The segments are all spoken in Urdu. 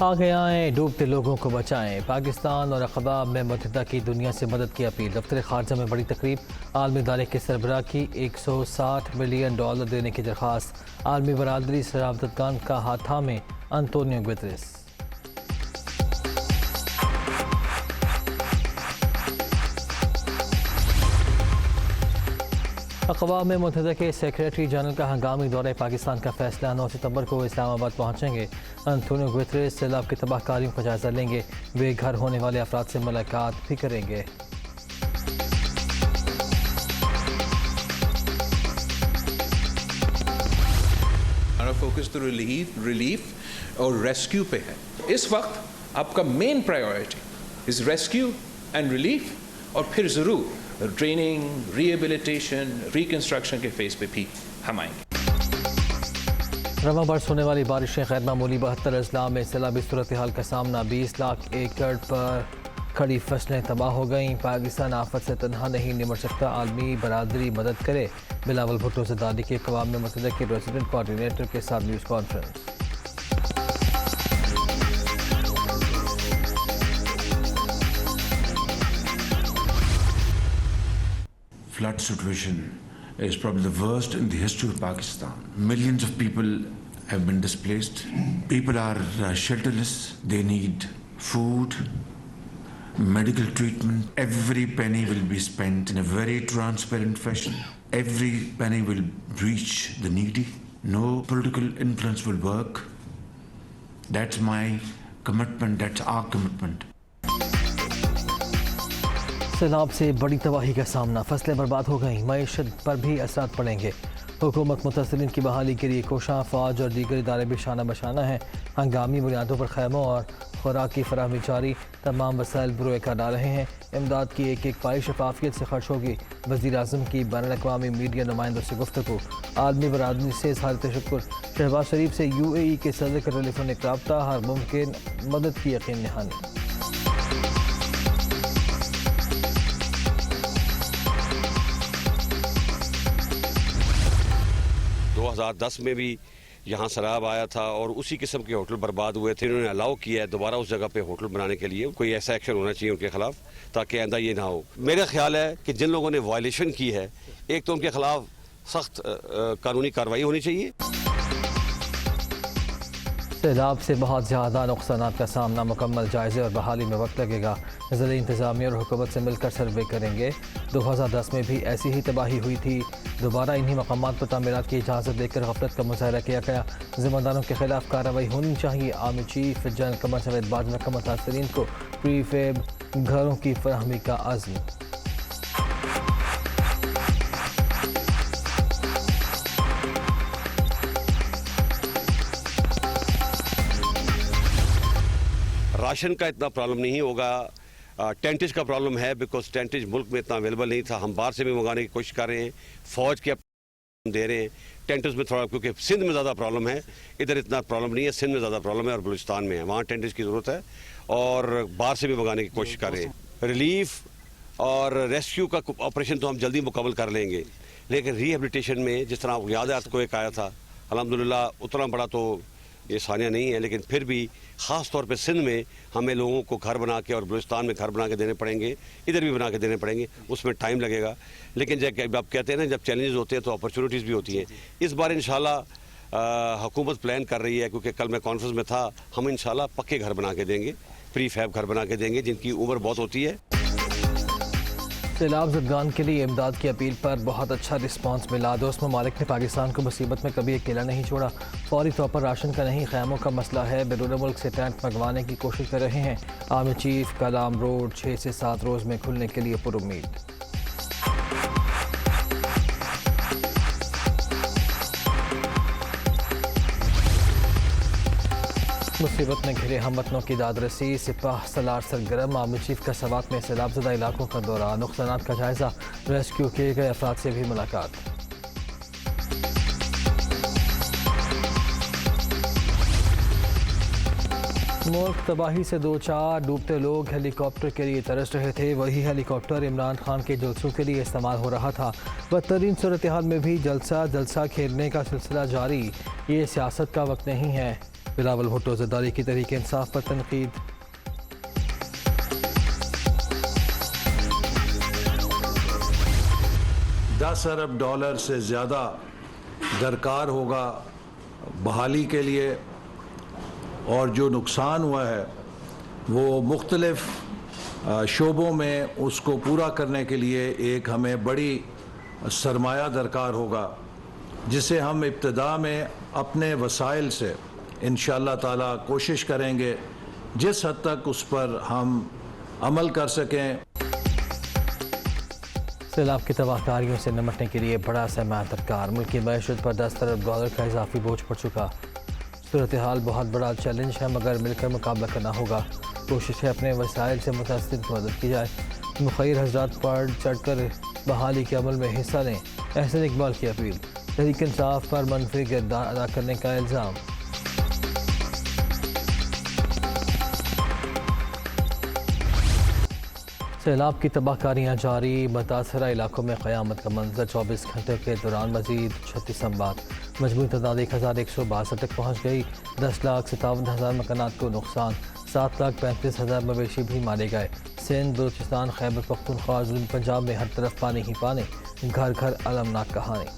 آگے آئیں، ڈوبتے لوگوں کو بچائیں۔ پاکستان اور اقوام متحدہ کی دنیا سے مدد کی اپیل۔ دفتر خارجہ میں بڑی تقریب، عالمی ادارے کے سربراہ کی $160 ملین دینے کی درخواست۔ عالمی برادری سے رابطگان کا ہاتھ تھامے انطونیو گوتریس۔ اقوام متحدہ کے سیکریٹری جنرل کا ہنگامی دورہ پاکستان کا فیصلہ۔ 9 ستمبر کو اسلام آباد پہنچیں گے۔ انطونیو گوتریس سیلاب کی تباہ کاریوں کا جائزہ لیں گے۔ بے گھر ہونے والے افراد سے ملاقات بھی کریں گے۔ ہمارا فوکس تو ریلیف اور ریسکیو پہ ہے۔ اس وقت آپ کا main priority is rescue and relief, اور پھر ضرور ٹریننگ، ریہیبلیٹیشن، ریکنسٹرکشن کے فیز پہ بھی ہم آئیں گے۔ رواں برس ہونے والی بارشیں غیر معمولی، 72 اضلاع میں سیلابی صورتحال کا سامنا۔ 20 لاکھ ایکڑ پر کھڑی فصلیں تباہ ہو گئیں۔ پاکستان آفت سے تنہا نہیں نمٹ سکتا، عالمی برادری مدد کرے۔ بلاول بھٹو زرداری کی اقوام متحدہ کے ریزیڈنٹ کوآرڈینیٹر کے ساتھ news conference. Flood situation is probably the worst in the history of Pakistan. Millions of people have been displaced. People are shelterless. They need food, medical treatment. Every penny will be spent in a very transparent fashion. Every penny will reach the needy. No political influence will work. That's my commitment. That's our commitment. سیلاب سے بڑی تباہی کا سامنا، فصلیں برباد ہو گئیں، معیشت پر بھی اثرات پڑیں گے۔ حکومت متاثرین کی بحالی کے لیے کوشاں، فوج اور دیگر ادارے بھی شانہ بشانہ ہیں۔ ہنگامی بنیادوں پر خیموں اور خوراک کی فراہمی جاری، تمام وسائل بروئے کار ڈال رہے ہیں۔ امداد کی ایک پائی شفافیت سے خرچ ہوگی۔ وزیر اعظم کی بین الاقوامی میڈیا نمائندوں سے گفتگو۔ عالمی برادری سے اظہار تشکر۔ شہباز شریف سے UAE کے صدر کا ٹیلی فونک رابطہ، ہر ممکن مدد کی یقین دہانی۔ 2010 میں بھی یہاں سیلاب آیا تھا اور اسی قسم کے ہوٹل برباد ہوئے تھے۔ انہوں نے الاؤ کیا ہے دوبارہ اس جگہ پہ ہوٹل بنانے کے لیے۔ کوئی ایسا ایکشن ہونا چاہیے ان کے خلاف تاکہ آئندہ یہ نہ ہو۔ میرا خیال ہے کہ جن لوگوں نے وائلیشن کی ہے، ایک تو ان کے خلاف سخت قانونی کارروائی ہونی چاہیے۔ سیلاب سے بہت زیادہ نقصانات کا سامنا، مکمل جائزے اور بحالی میں وقت لگے گا۔ ضلعی انتظامیہ اور حکومت سے مل کر سروے کریں گے۔ 2010 میں بھی ایسی ہی تباہی ہوئی تھی، دوبارہ انہی مقامات پر تعمیرات کی اجازت دے کر غفلت کا مظاہرہ کیا گیا۔ ذمہ داروں کے خلاف کارروائی ہونی چاہیے۔ Army chief general Qamar Javed Bajwa کا متاثرین کو پری فیب گھروں کی فراہمی کا عزم۔ راشن کا اتنا پرابلم نہیں ہوگا، ٹینٹج کا پرابلم ہے، بیکاز ٹینٹج ملک میں اتنا اویلیبل نہیں تھا۔ ہم باہر سے بھی منگانے کی کوشش کر رہے ہیں، فوج کے دے رہے ہیں ٹینٹز میں تھوڑا، کیونکہ سندھ میں زیادہ پرابلم ہے، ادھر اتنا پرابلم نہیں ہے۔ سندھ میں زیادہ پرابلم ہے اور بلوچستان میں ہے، وہاں ٹینٹج کی ضرورت ہے اور باہر سے بھی منگانے کی کوشش کر رہے ہیں۔ ریلیف اور ریسکیو کا آپریشن تو ہم جلدی مکمل کر لیں گے، لیکن ریہیبلیٹیشن میں جس طرح یاد ہے آپ کو ایک آیا تھا، الحمدللہ اتنا بڑا تو یہ ثانیہ نہیں ہے، لیکن پھر بھی خاص طور پہ سندھ میں ہمیں لوگوں کو گھر بنا کے اور بلوچستان میں گھر بنا کے دینے پڑیں گے، ادھر بھی بنا کے دینے پڑیں گے، اس میں ٹائم لگے گا۔ لیکن جب آپ کہتے ہیں نا جب چیلنجز ہوتے ہیں تو اپرچونیٹیز بھی ہوتی ہیں۔ اس بار انشاءاللہ حکومت پلان کر رہی ہے، کیونکہ کل میں کانفرنس میں تھا، ہم انشاءاللہ پکے گھر بنا کے دیں گے، پری فیب گھر بنا کے دیں گے جن کی عمر بہت ہوتی ہے۔ سیلاب زدگان کے لیے امداد کی اپیل پر بہت اچھا رسپانس ملا۔ دوست ممالک نے پاکستان کو مصیبت میں کبھی اکیلا نہیں چھوڑا۔ فوری طور پر راشن کا نہیں، خیموں کا مسئلہ ہے، بیرون ملک سے ٹینٹ منگوانے کی کوشش کر رہے ہیں۔ آرمی چیف کلام روڈ 6 سے 7 روز میں کھلنے کے لیے پر امید۔ مصیبت میں گھرے ہم وطنوں کی داد رسی، سپاہ سالار سرگرم۔ آرمی چیف کا سوات میں سیلاب زدہ علاقوں کا دورہ، نقصانات کا جائزہ، ریسکیو کیے گئے افراد سے بھی ملاقات۔ ملک تباہی سے دوچار، ڈوبتے لوگ ہیلی کاپٹر کے لیے ترس رہے تھے۔ وہی ہیلی کاپٹر عمران خان کے جلسوں کے لیے استعمال ہو رہا تھا۔ بدترین صورتحال میں بھی جلسہ کھیلنے کا سلسلہ جاری۔ یہ سیاست کا وقت نہیں ہے، بلاول بھٹو زرداری کی تحریک انصاف پر تنقید۔ $10 ارب سے زیادہ درکار ہوگا بحالی کے لیے، اور جو نقصان ہوا ہے وہ مختلف شعبوں میں اس کو پورا کرنے کے لیے ایک ہمیں بڑی سرمایہ درکار ہوگا، جسے ہم ابتدا میں اپنے وسائل سے انشاءاللہ تعالی کوشش کریں گے جس حد تک اس پر ہم عمل کر سکیں۔ سیلاب کی تباہ کاریوں سے نمٹنے کے لیے بڑا سرمایہ درکار، ملکی معیشت پر $10 ارب کا اضافی بوجھ پڑ چکا۔ صورتحال بہت بڑا چیلنج ہے، مگر مل کر مقابلہ کرنا ہوگا۔ کوشش ہے اپنے وسائل سے متاثرین کی مدد کی جائے۔ مخیر حضرات بڑھ چڑھ کر بحالی کے عمل میں حصہ لیں، احسن اقبال کی اپیل۔ تحریک انصاف پر منفی کردار ادا کرنے کا الزام۔ سیلاب کی تباہ کاریاں جاری، متاثرہ علاقوں میں قیامت کا منظر۔ 24 گھنٹے کے دوران مزید 36 اموات، مجموعی تعداد 1162 تک پہنچ گئی۔ 10,57,000 مکانات کو نقصان، 7,35,000 مویشی بھی مارے گئے۔ سندھ، بلوچستان، خیبر پختونخوا، جنوبی پنجاب میں ہر طرف پانی ہی پانی، گھر گھر المناک کہانی۔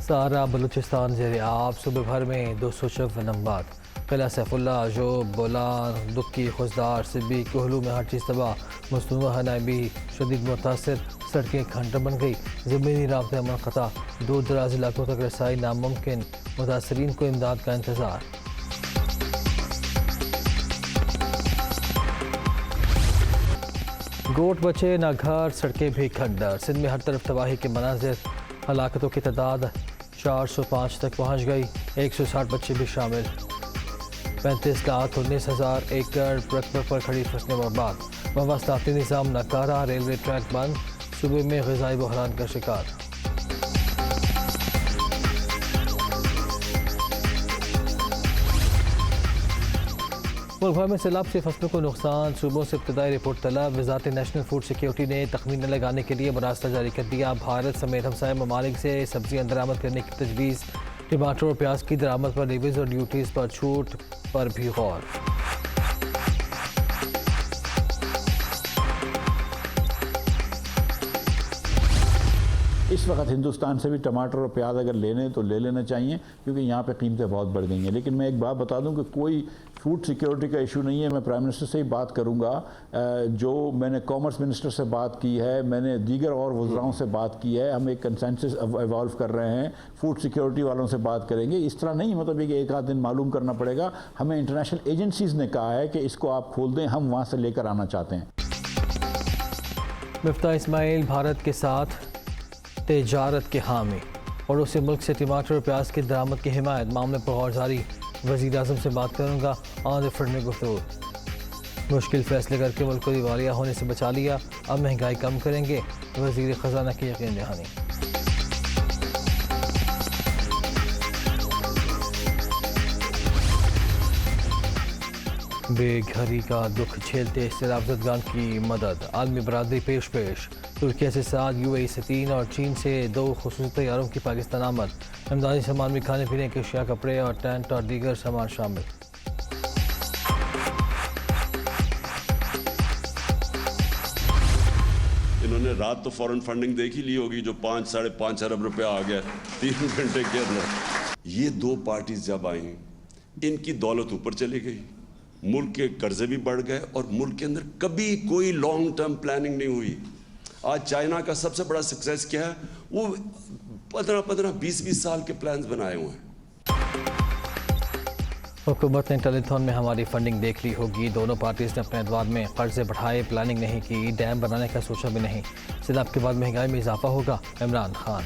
سارا بلوچستان زیر آب، صوبے بھر میں 254 اموات۔ قلعہ سیف اللہ، جوب، بولان، دکی، خزدار، سبی، کوہلو میں ہر چیز تباہ۔ مصنوعہ حنابی شدید متاثر، سڑکیں کھنڈر بن گئی، زمینی رابطے منقطع، دور دراز علاقوں تک رسائی ناممکن، متاثرین کو امداد کا انتظار۔ گوٹ بچے نہ گھر، سڑکیں بھی کھنڈر۔ سندھ میں ہر طرف تباہی کے مناظر، ہلاکتوں کی تعداد 405 تک پہنچ گئی، 160 بچے بھی شامل۔ 35,19,000 ایکڑ رقبے پر کھڑی فصلیں برباد، مواسطاتی نظام ناکارہ، ریلوے ٹریک بند، صوبے میں غذائی بحران کا شکار۔ ملک بھر میں سیلاب سے فصلوں کو نقصان، صوبوں سے ابتدائی رپورٹ طلب۔ وزارت نیشنل فوڈ سیکیورٹی نے تخمینہ لگانے کے لیے راستہ جاری کر دیا۔ بھارت سمیت ہمسایہ ممالک سے سبزیاں درآمد کرنے کی تجویز، ٹماٹر اور پیاز کی درآمد پر لیویز اور ڈیوٹیز پر چھوٹ پر بھی غور۔ اس وقت ہندوستان سے بھی ٹماٹر اور پیاز اگر لینے تو لے لینا چاہیے، کیونکہ یہاں پہ قیمتیں بہت بڑھ گئی ہیں۔ لیکن میں ایک بات بتا دوں کہ کوئی فوڈ سیکیورٹی کا ایشو نہیں ہے۔ میں پرائم منسٹر سے ہی بات کروں گا، جو میں نے کامرس منسٹر سے بات کی ہے، میں نے دیگر اور وزراؤں سے بات کی ہے، ہم ایک کنسنسس ایوالو کر رہے ہیں، فوڈ سیکیورٹی والوں سے بات کریں گے۔ اس طرح نہیں مطلب کہ ایک آدھ دن معلوم کرنا پڑے گا، ہمیں انٹرنیشنل ایجنسیز نے کہا ہے کہ اس کو آپ کھول دیں، ہم وہاں سے لے کر آنا چاہتے ہیں۔ مفتاح اسماعیل بھارت کے ساتھ تجارت کے حامی، پڑوسی ملک سے ٹماٹر اور پیاز کی درآمد کی حمایت، معاملے پر غور جاری۔ وزیر اعظم سے بات کروں گا، آن فرنٹ میں گفتگو۔ مشکل فیصلے کر کے ملک کو دیوالیہ ہونے سے بچا لیا، اب مہنگائی کم کریں گے، وزیر خزانہ کی یقین دہانی۔ بے گھری کا دکھ جھیلتے سیلاب زدگان کی مدد، عالمی برادری پیش۔ ترکیہ سے 7، UAE سے 3 اور چین سے 2 خصوصی طیاروں کی پاکستان آمد۔ امدادی سامان میں کھانے پینے کی اشیاء، کپڑے اور ٹینٹ اور دیگر سامان شامل۔ انہوں نے رات تو فوراً فنڈنگ دیکھ ہی لی ہوگی، جو 5-5.5 ارب روپیہ آ گیا 3 گھنٹے کے اندر۔ یہ 2 پارٹیز جب آئیں، ان کی دولت اوپر چلی گئی، ملک کے قرضے بھی بڑھ گئے، اور ملک کے اندر کبھی کوئی لانگ ٹرم پلاننگ نہیں ہوئی۔ آج چائنا کا سب سے بڑا سکسیس کیا ہے؟ وہ 15-20 سال کے پلانز بنائے ہوئے ہیں۔ حکومت نے ٹیلیتھون میں ہماری فنڈنگ دیکھ لی ہوگی، دونوں پارٹیز نے اپنے ادوار میں قرضے بڑھائے، پلاننگ نہیں کی، ڈیم بنانے کا سوچا بھی نہیں۔ سیلاب کے بعد مہنگائی میں اضافہ ہوگا، عمران خان۔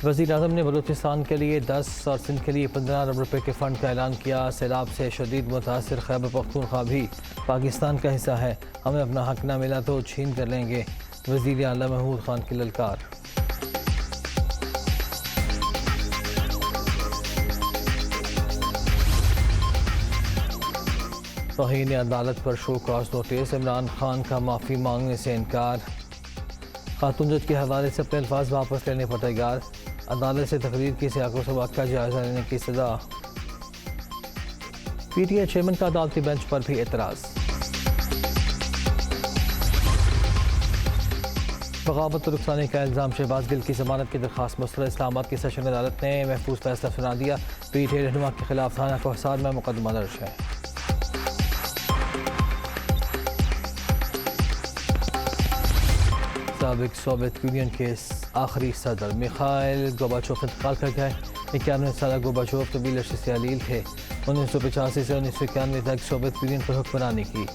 وزیر اعظم نے بلوچستان کے لیے 10 اور سندھ کے لیے 15 ارب روپے کے فنڈ کا اعلان کیا۔ سیلاب سے شدید متاثر خیبر پختونخوا بھی پاکستان کا حصہ ہے، ہمیں اپنا حق نہ ملا تو چھین کر لیں گے۔ وزیر اعلیٰ محمود خان کی للکار۔ توہین عدالت پر show cause notice, Imran Khan کا معافی مانگنے سے انکار۔ خاتون جج کے حوالے سے اپنے الفاظ واپس لینے پر تیار، عدالت سے تقریر کی سیاق و سباق کا جائزہ لینے کی سزا۔ پی ٹی آئی چیئرمین کا عدالتی بینچ پر بھی اعتراض۔ بغاوت و رخصانی کا الزام، شہباز گل کی ضمانت کی درخواست مسترد، اسلام آباد کی سیشن عدالت نے محفوظ فیصلہ سنا دیا، پی ٹی آئی رہنما کے خلاف تھانہ کوہسار میں مقدمہ درج ہے۔ سابق سوویت یونین کے آخری صدر میخائیل گورباچوف انتقال کر گئے۔ 91 سالہ گورباچوف طویل عرصے سے علیل تھے، 1985 سے 1991 تک سوویت یونین پر حکمرانی کی۔